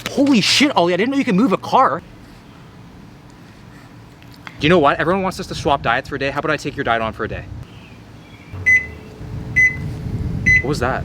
Holy shit, Ollie, I didn't know you could move a car. Do you know what? Everyone wants us to swap diets for a day. How about I take your diet on for a day? What was that?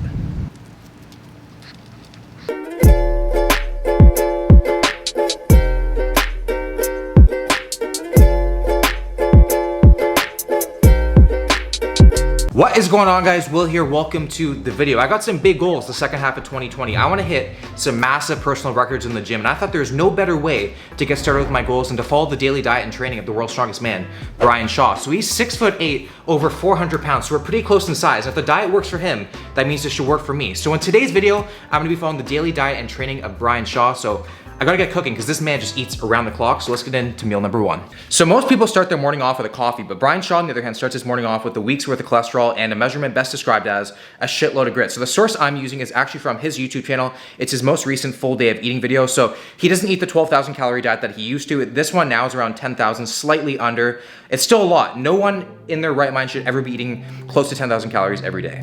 What is going on, guys? Will here. Welcome to the video. I got some big goals the second half of 2020. I want to hit some massive personal records in the gym, and I thought there's no better way to get started with my goals than to follow the daily diet and training of the world's strongest man, Brian Shaw. So he's 6'8", over 400 pounds, so we're pretty close in size. If the diet works for him, that means it should work for me. So in today's video, I'm going to be following the daily diet and training of Brian Shaw. So I gotta get cooking because this man just eats around the clock. So let's get into meal number one. So most people start their morning off with a coffee, but Brian Shaw, on the other hand, starts his morning off with a week's worth of cholesterol and a measurement best described as a shitload of grits. So the source I'm using is actually from his YouTube channel. It's his most recent full day of eating video. So he doesn't eat the 12,000 calorie diet that he used to. This one now is around 10,000, slightly under. It's still a lot. No one in their right mind should ever be eating close to 10,000 calories every day.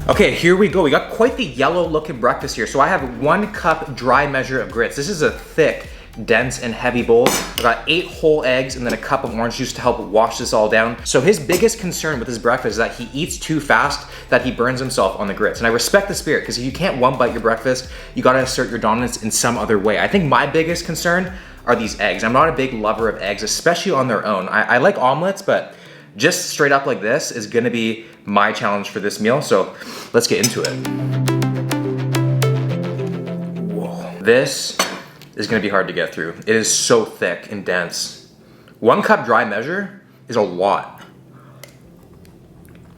Okay, here we go. We got quite the yellow looking breakfast here. So I have 1 cup dry measure of grits. This is a thick, dense, and heavy bowl. I got 8 whole eggs and then a cup of orange juice to help wash this all down. So his biggest concern with his breakfast is that he eats too fast, that he burns himself on the grits. And I respect the spirit, because if you can't one bite your breakfast, you gotta assert your dominance in some other way. I think my biggest concern are these eggs. I'm not a big lover of eggs, especially on their own. I like omelets, but just straight up like this is gonna be my challenge for this meal, so let's get into it. Whoa. This is gonna be hard to get through. It is so thick and dense. 1 cup dry measure is a lot.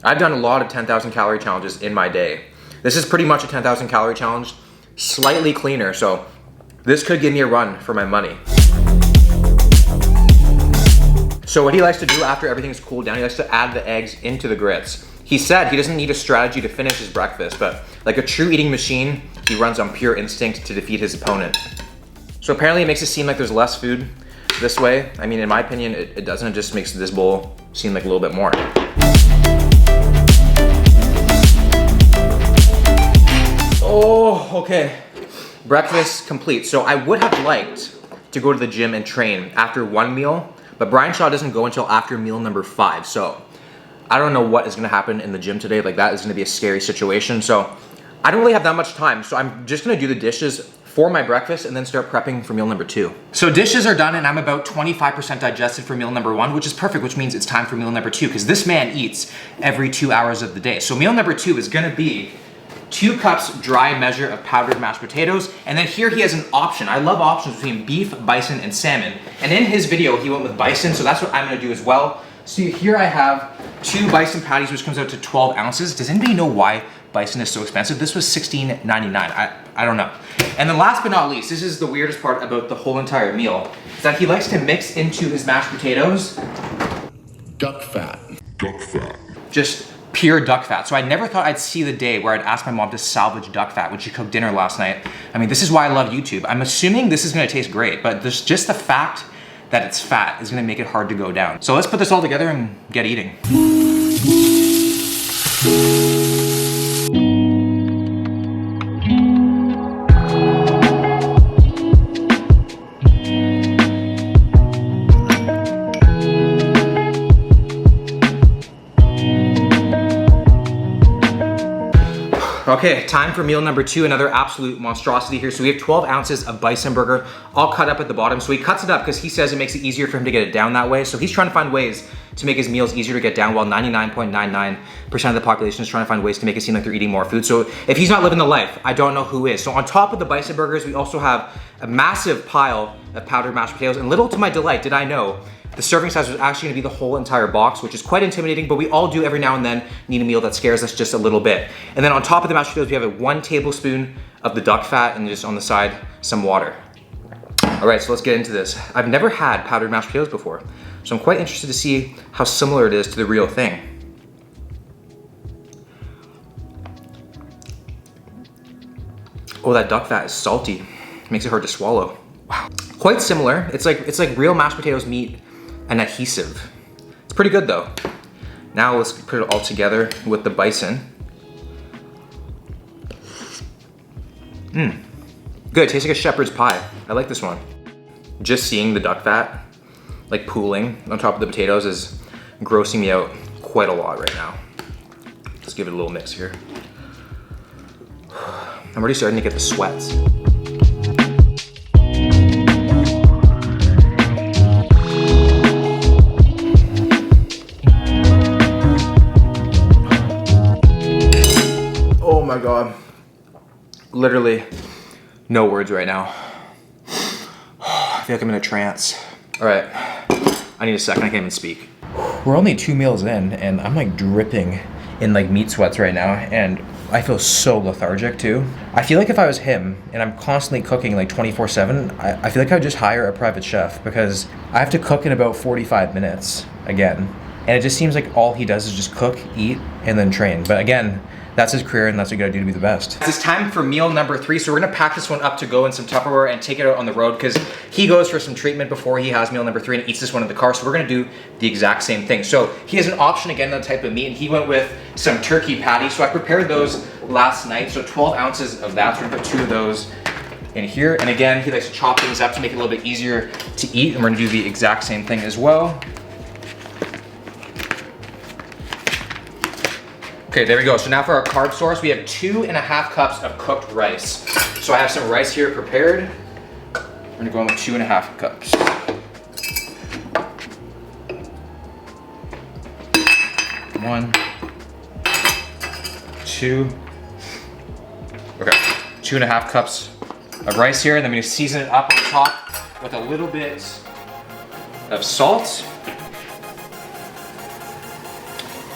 I've done a lot of 10,000 calorie challenges in my day. This is pretty much a 10,000 calorie challenge, slightly cleaner, so this could give me a run for my money. So what he likes to do after everything's cooled down, he likes to add the eggs into the grits. He said he doesn't need a strategy to finish his breakfast, but like a true eating machine, he runs on pure instinct to defeat his opponent. So apparently it makes it seem like there's less food this way. I mean, in my opinion, it doesn't. It just makes this bowl seem like a little bit more. Oh, okay. Breakfast complete. So I would have liked to go to the gym and train after one meal, but Brian Shaw doesn't go until after meal number 5. So I don't know what is gonna happen in the gym today. Like, that is gonna be a scary situation. So I don't really have that much time. So I'm just gonna do the dishes for my breakfast and then start prepping for meal number 2. So dishes are done and I'm about 25% digested for meal number 1, which is perfect, which means it's time for meal number 2, because this man eats every 2 hours of the day. So meal number 2 is gonna be 2 cups dry measure of powdered mashed potatoes. And then here he has an option. I love options between beef, bison, and salmon. And in his video, he went with bison, so that's what I'm gonna do as well. So here I have 2 bison patties, which comes out to 12 ounces. Does anybody know why bison is so expensive? This was $16.99, I don't know. And then last but not least, this is the weirdest part about the whole entire meal, is that he likes to mix into his mashed potatoes duck fat. Duck fat. Just pure duck fat. So I never thought I'd see the day where I'd ask my mom to salvage duck fat when she cooked dinner last night. I mean, this is why I love YouTube. I'm assuming this is gonna taste great, but there's just the fact that it's fat is gonna make it hard to go down. So let's put this all together and get eating. Okay, time for meal number 2, another absolute monstrosity here. So we have 12 ounces of bison burger, all cut up at the bottom. So he cuts it up because he says it makes it easier for him to get it down that way. So he's trying to find ways to make his meals easier to get down, while 99.99% of the population is trying to find ways to make it seem like they're eating more food. So if he's not living the life, I don't know who is. So on top of the bison burgers, we also have a massive pile of powdered mashed potatoes. And little to my delight did I know the serving size was actually gonna be the whole entire box, which is quite intimidating, but we all do every now and then need a meal that scares us just a little bit. And then on top of the mashed potatoes, we have 1 tablespoon of the duck fat, and just on the side, some water. All right, so let's get into this. I've never had powdered mashed potatoes before, so I'm quite interested to see how similar it is to the real thing. Oh, that duck fat is salty. Makes it hard to swallow. Wow. Quite similar. It's like real mashed potatoes meet an adhesive. It's pretty good though. Now let's put it all together with the Bison. Good, it tastes like a shepherd's pie. I like this one. Just seeing the duck fat like pooling on top of the potatoes is grossing me out quite a lot right now. Let's give it a little mix here. I'm already starting to get the sweats. Oh my God. Literally no words right now. I feel like I'm in a trance. All right, I need a second, I can't even speak. We're only 2 meals in and I'm like dripping in like meat sweats right now, and I feel so lethargic too. I feel like if I was him and I'm constantly cooking like 24/7, I feel like I would just hire a private chef, because I have to cook in about 45 minutes again. And it just seems like all he does is just cook, eat, and then train. But again, that's his career and that's what you gotta do to be the best. It's time for meal number 3. So we're gonna pack this one up to go in some Tupperware and take it out on the road, because he goes for some treatment before he has meal number 3 and eats this one in the car. So we're gonna do the exact same thing. So he has an option again on the type of meat, and he went with some turkey patties. So I prepared those last night. So 12 ounces of that. So we're gonna put 2 of those in here. And again, he likes to chop things up to make it a little bit easier to eat. And we're gonna do the exact same thing as well. Okay, there we go. So now for our carb source, we have 2.5 cups of cooked rice. So I have some rice here prepared. We're gonna go in with 2.5 cups. One, 2. Okay, 2.5 cups of rice here, and then I'm gonna season it up on top with a little bit of salt.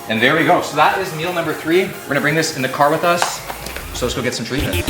And there we go. So that is meal number 3. We're gonna bring this in the car with us. So let's go get some treatment.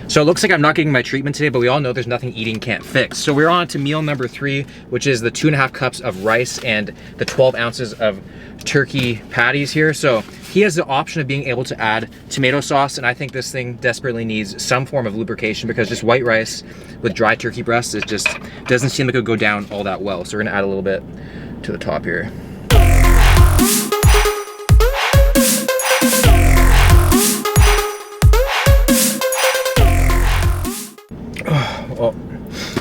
So it looks like I'm not getting my treatment today, but we all know there's nothing eating can't fix. So we're on to meal number 3, which is the 2.5 cups of rice and the 12 ounces of turkey patties here. So he has the option of being able to add tomato sauce, and I think this thing desperately needs some form of lubrication, because just white rice with dry turkey breasts, it just doesn't seem like it would go down all that well. So we're gonna add a little bit to the top here. Well,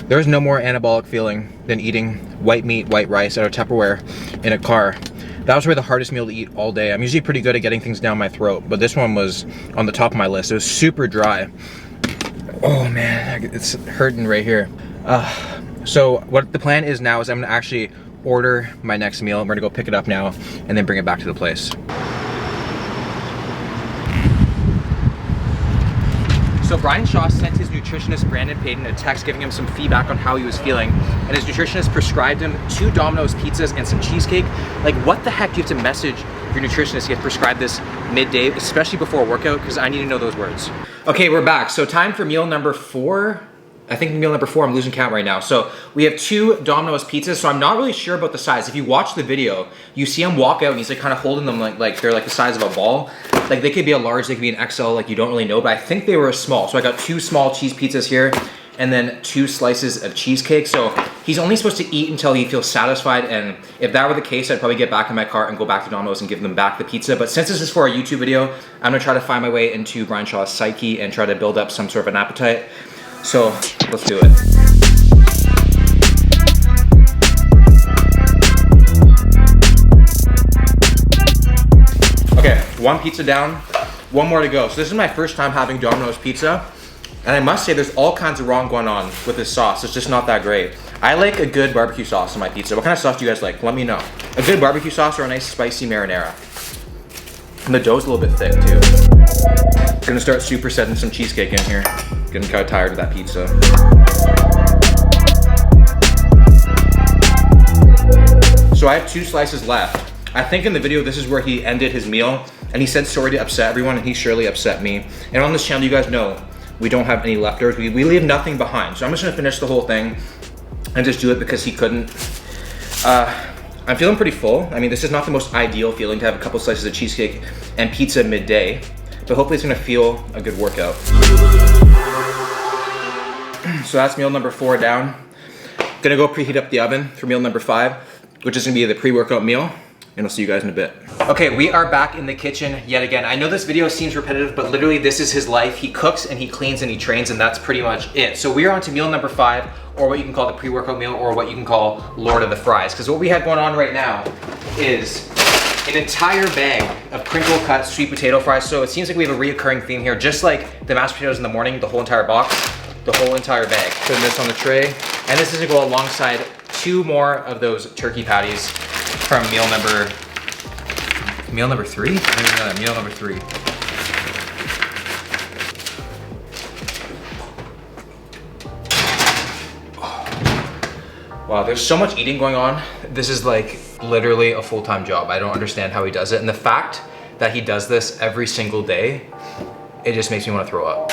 there's no more anabolic feeling than eating white meat, white rice out of Tupperware in a car. That was probably the hardest meal to eat all day. I'm usually pretty good at getting things down my throat, but this one was on the top of my list. It was super dry. Oh man, it's hurting right here. So what the plan is now is I'm gonna actually order my next meal. We're gonna go pick it up now and then bring it back to the place. So Brian Shaw sent his nutritionist Brandon Payton a text giving him some feedback on how he was feeling, and his nutritionist prescribed him 2 Domino's pizzas and some cheesecake. Like, what the heck do you have to message your nutritionist to get prescribed this midday, especially before a workout? Because I need to know those words. Okay, we're back. So time for meal number 4. I think meal number 4, I'm losing count right now. So we have 2 Domino's pizzas. So I'm not really sure about the size. If you watch the video, you see him walk out and he's like kind of holding them like they're like the size of a ball. Like they could be a large, they could be an XL, like you don't really know, but I think they were a small. So I got 2 small cheese pizzas here and then 2 slices of cheesecake. So he's only supposed to eat until he feels satisfied. And if that were the case, I'd probably get back in my car and go back to Domino's and give them back the pizza. But since this is for a YouTube video, I'm gonna try to find my way into Brian Shaw's psyche and try to build up some sort of an appetite. So let's do it. Okay, 1 pizza down, 1 more to go. So this is my first time having Domino's pizza, and I must say there's all kinds of wrong going on with this sauce. It's just not that great. I like a good barbecue sauce on my pizza. What kind of sauce do you guys like? Let me know. A good barbecue sauce or a nice spicy marinara? And the dough's a little bit thick too. Gonna start supersetting some cheesecake in here. Getting kind of tired of that pizza. So I have 2 slices left. I think in the video, this is where he ended his meal and he said sorry to upset everyone, and he surely upset me. And on this channel, you guys know, we don't have any leftovers. We leave nothing behind. So I'm just gonna finish the whole thing and just do it because he couldn't. I'm feeling pretty full. I mean, this is not the most ideal feeling to have a couple slices of cheesecake and pizza midday, but hopefully it's gonna feel a good workout. So that's meal number 4 down. Gonna go preheat up the oven for meal number 5, which is gonna be the pre-workout meal, and I'll see you guys in a bit. Okay, we are back in the kitchen yet again. I know this video seems repetitive, but literally this is his life. He cooks and he cleans and he trains, and that's pretty much it. So we are on to meal number 5, or what you can call the pre-workout meal, or what you can call Lord of the Fries. Because what we have going on right now is an entire bag of crinkle cut sweet potato fries. So it seems like we have a reoccurring theme here, just like the mashed potatoes in the morning, the whole entire box, the whole entire bag. Putting this on the tray. And this is gonna go alongside 2 more of those turkey patties from meal number 3? Meal number 3. Wow, there's so much eating going on. This is like literally a full-time job. I don't understand how he does it. And the fact that he does this every single day, it just makes me want to throw up.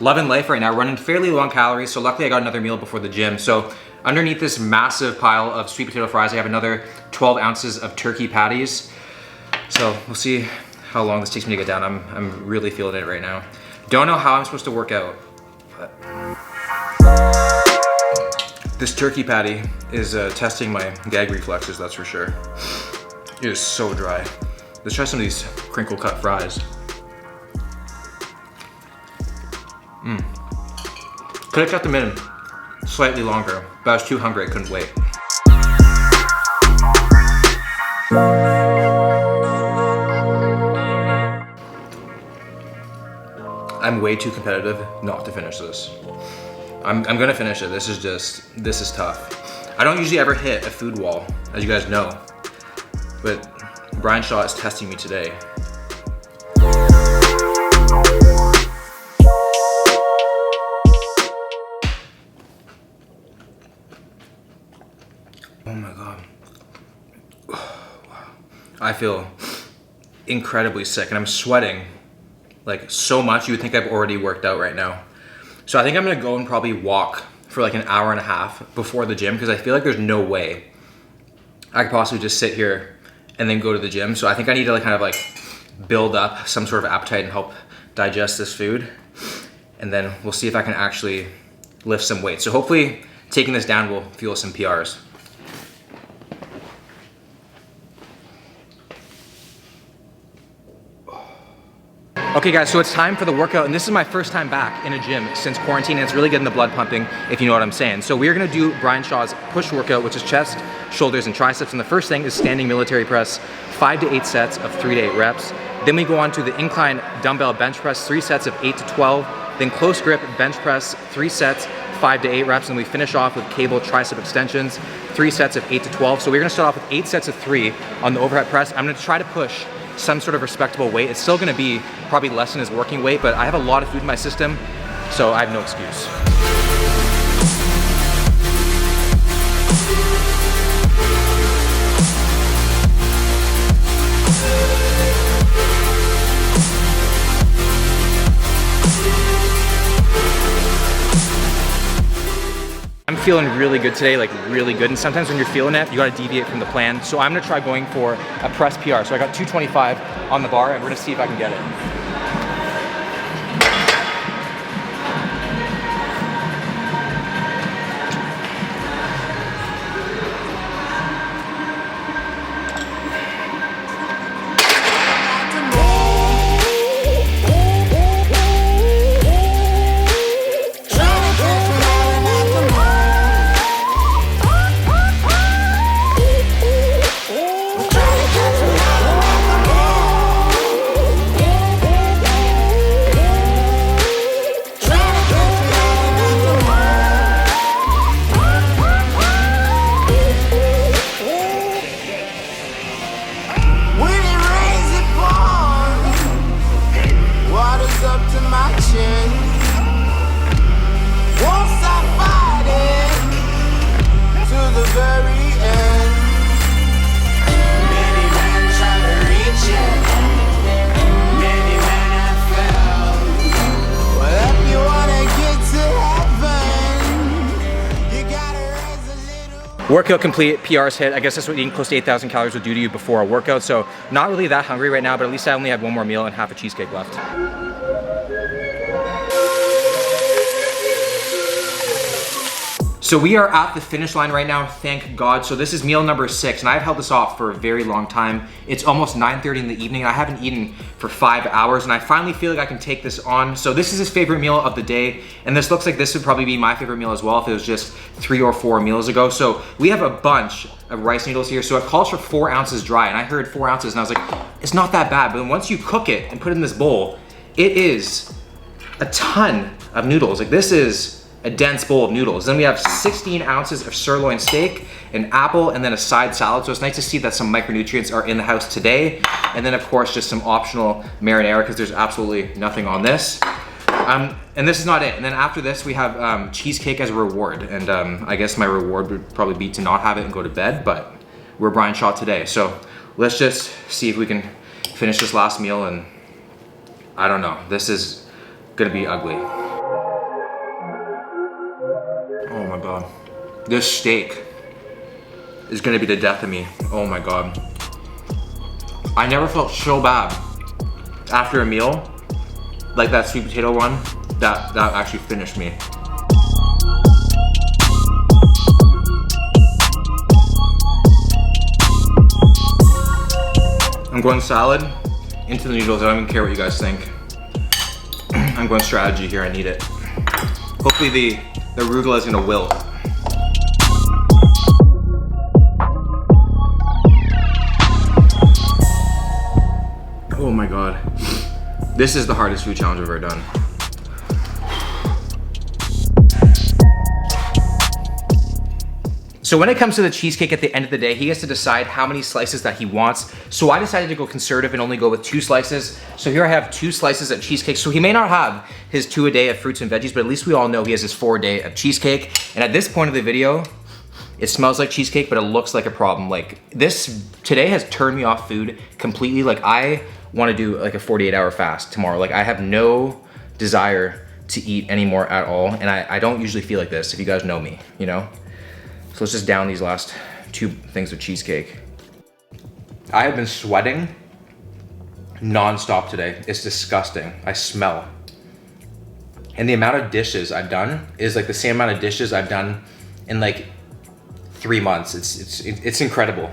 Loving life right now, running fairly low on calories, so luckily I got another meal before the gym. So underneath this massive pile of sweet potato fries, I have another 12 ounces of turkey patties. So we'll see how long this takes me to get down. I'm really feeling it right now. Don't know how I'm supposed to work out, but this turkey patty is testing my gag reflexes, that's for sure. It is so dry. Let's try some of these crinkle cut fries. Could have kept them in slightly longer, but I was too hungry, I couldn't wait. I'm way too competitive not to finish this. I'm gonna finish it. This is tough. I don't usually ever hit a food wall, as you guys know, but Brian Shaw is testing me today. Oh my God. I feel incredibly sick and I'm sweating like so much. You would think I've already worked out right now. So I think I'm gonna go and probably walk for like an hour and a half before the gym, because I feel like there's no way I could possibly just sit here and then go to the gym. So I think I need to like kind of like build up some sort of appetite and help digest this food. And then we'll see if I can actually lift some weight. So hopefully taking this down will fuel some PRs. Okay guys, so it's time for the workout, and this is my first time back in a gym since quarantine, and it's really getting the blood pumping, if you know what I'm saying. So we're gonna do Brian Shaw's push workout, which is chest, shoulders, and triceps, and the first thing is standing military press, 5 to 8 sets of 3 to 8 reps. Then we go on to the incline dumbbell bench press, 3 sets of 8 to 12, then close grip bench press, 3 sets, 5 to 8 reps, and we finish off with cable tricep extensions, 3 sets of 8 to 12. So we're gonna start off with 8 sets of 3 on the overhead press. I'm gonna try to push some sort of respectable weight. It's still gonna be probably less than his working weight, but I have a lot of food in my system, so I have no excuse. I'm feeling really good today, like really good. And sometimes when you're feeling it, you gotta deviate from the plan. So I'm gonna try going for a press PR. So I got 225 on the bar, and we're gonna see if I can get it. Workout complete, PR's hit. I guess that's what eating close to 8,000 calories will do to you before a workout. So not really that hungry right now, but at least I only have one more meal and half a cheesecake left. So we are at the finish line right now, thank God. So this is meal number 6, and I've held this off for a very long time. It's almost 9:30 in the evening. I haven't eaten for 5 hours, and I finally feel like I can take this on. So this is his favorite meal of the day, and this looks like this would probably be my favorite meal as well if it was just 3 or 4 meals ago. So we have a bunch of rice noodles here. So it calls for 4 ounces dry, and I heard 4 ounces, and I was like, it's not that bad. But once you cook it and put it in this bowl, it is a ton of noodles. Like this is a dense bowl of noodles. Then we have 16 ounces of sirloin steak, an apple, and then a side salad. So it's nice to see that some micronutrients are in the house today. And then of course, just some optional marinara because there's absolutely nothing on this. And this is not it. And then after this, we have cheesecake as a reward. And I guess my reward would probably be to not have it and go to bed, but we're Brian Shaw today. So let's just see if we can finish this last meal. And I don't know, this is gonna be ugly. Oh my God. This steak is gonna be the death of me. Oh my God. I never felt so bad after a meal, like that sweet potato one, that actually finished me. I'm going salad into the noodles. I don't even care what you guys think. I'm going strategy here, I need it. Hopefully the arugula is gonna wilt. Oh my God. This is the hardest food challenge I've ever done. So when it comes to the cheesecake at the end of the day, he has to decide how many slices that he wants. So I decided to go conservative and only go with 2 slices. So here I have 2 slices of cheesecake. So he may not have his 2 a day of fruits and veggies, but at least we all know he has his 4 a day of cheesecake. And at this point of the video, it smells like cheesecake, but it looks like a problem. Like this today has turned me off food completely. Like I want to do like a 48-hour fast tomorrow. Like I have no desire to eat anymore at all. And I don't usually feel like this if you guys know me, you know? So let's just down these last 2 things of cheesecake. I have been sweating non-stop today. It's disgusting. I smell. And the amount of dishes I've done is like the same amount of dishes I've done in like 3 months. It's incredible.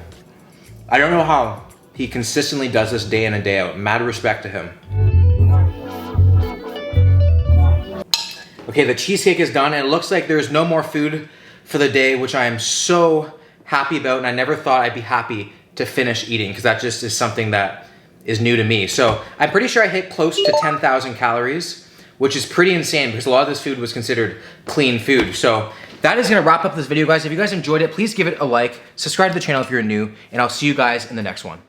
I don't know how he consistently does this day in and day out. Mad respect to him. Okay, the cheesecake is done and it looks like there's no more food for the day, which I am so happy about, and I never thought I'd be happy to finish eating because that just is something that is new to me. So I'm pretty sure I hit close to 10,000 calories, which is pretty insane because a lot of this food was considered clean food. So that is gonna wrap up this video, guys. If you guys enjoyed it, please give it a like, subscribe to the channel if you're new, and I'll see you guys in the next one.